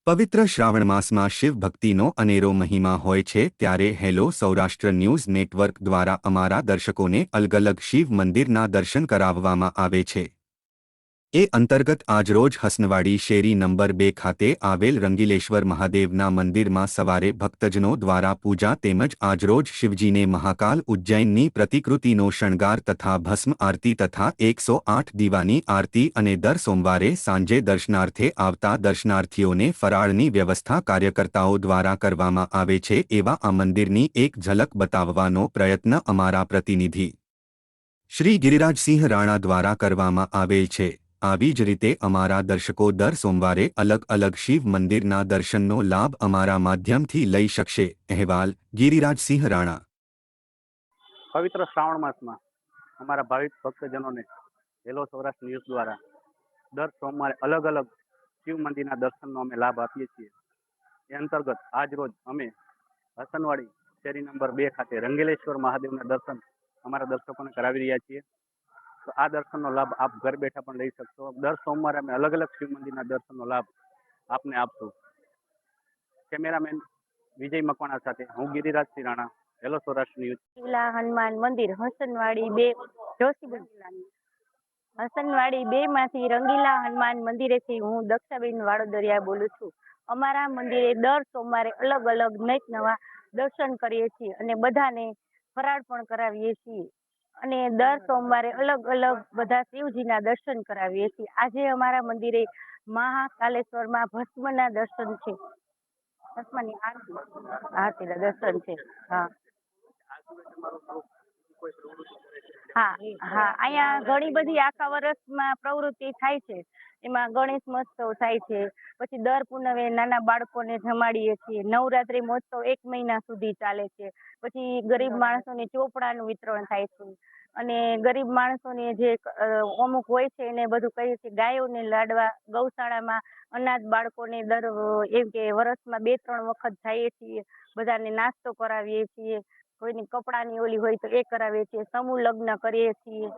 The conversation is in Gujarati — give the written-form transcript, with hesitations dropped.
પવિત્ર શ્રાવણ માસમાં શિવ ભક્તિનો અનેરો મહિમા હોય છે ત્યારે હેલો સૌરાષ્ટ્ર ન્યૂઝ નેટવર્ક દ્વારા અમારા દર્શકોને અલગ અલગ શિવ મંદિરના દર્શન કરાવવામાં આવે છે। એ અંતર્ગત આજરોજ હસનવાડી શેરી નંબર 2 ખાતે આવેલ રંગીલેશ્વર મહાદેવના મંદિરમાં સવારે ભક્તજનો દ્વારા પૂજા તેમજ આજરોજ શિવજીને મહાકાલ ઉજ્જૈનની પ્રતિકૃતિનો શણગાર તથા ભસ્મ આરતી તથા 108 દીવાની આરતી અને દર સોમવારે સાંજે દર્શનાર્થે આવતા દર્શનાર્થીઓને ફરાળની વ્યવસ્થા કાર્યકર્તાઓ દ્વારા કરવામાં આવે છે એવા આ મંદિરની એક ઝલક બતાવવાનો પ્રયત્ન અમારા પ્રતિનિધિ શ્રી ગિરિરાજસિંહ રાણા દ્વારા કરવામાં આવેલ છે। આવી જ રીતે અમારા દર્શકો દર સોમવારે અલગ અલગ શિવ મંદિરના દર્શનનો લાભ અમારા માધ્યમથી લઈ શકશે। અહેવાલ ગિરિરાજસિંહ રાણા। પવિત્ર શ્રાવણ માસમાં અમારા ભાવિક ભક્તજનોને હેલો સૌરાષ્ટ્ર ન્યૂઝ દ્વારા દર સોમવારે અલગ અલગ શિવ મંદિરના દર્શનનો અમે લાભ આપીએ છીએ। એ અંતર્ગત આજ રોજ અમે હસનવાડી શેરી નંબર 2 ખાતે રંગેલેશ્વર મહાદેવના દર્શન અમારા દર્શકોને કરાવી રહ્યા છીએ। તો આ દર્શનનો લાભ આપ ઘર બેઠા પણ લઈ શકશો। દર સોમવારે અમે અલગ અલગ શિવ મંદિરના દર્શનનો લાભ આપને આપશું। કેમેરામેન વિજય મકવાણા સાથે હું ગિરિરાજસિંહ રાણા, હેલો સૌરાષ્ટ્ર ન્યૂઝ। રંગીલા હનુમાન મંદિર હસનવાડી 2 જોશીપુર જિલ્લાની હસનવાડી 2 માંથી રંગીલા હનુમાન મંદિરેથી હું દક્ષાબેન વાડોદરિયા બોલું છું। અમારા મંદિરે દર સોમવારે અલગ અલગ નૈત નવા દર્શન કરીએ છીએ અને બધાને ફરાળ પણ કરાવીએ છીએ અને દર સોમવારે અલગ અલગ બધા શિવજીના દર્શન કરાવીએ છીએ। આજે અમારા મંદિરે મહાકાલેશ્વરમાં ભસ્મના દર્શન છે, ભસ્મની આરતીના દર્શન છે। હા હા, અહીંયા ઘણી બધી આખા વર્ષમાં પ્રવૃત્તિ થાય છે। એમાં ગણેશ મહોત્સવ થાય છે, પછી દર પૂનમે નાના બાળકોને જમાડીએ છીએ। નવરાત્રી મહોત્સવ 1 મહિના સુધી ચાલે છે। પછી ગરીબ માણસોને ચોપડાનું વિતરણ થાય છે અને ગરીબ માણસોને જે અમુક હોય છે એને બધું કહીએ છીએ ગાયોને લાડવા ગૌશાળામાં અનાથ બાળકોને દર એમ કે વર્ષમાં 2-3 વખત જઈએ છીએ, બધાને નાસ્તો કરાવીએ છીએ, કોઈની કપડાની ઓલી હોય તો એ કરાવીએ છીએ, સમૂહ લગ્ન કરીએ છીએ।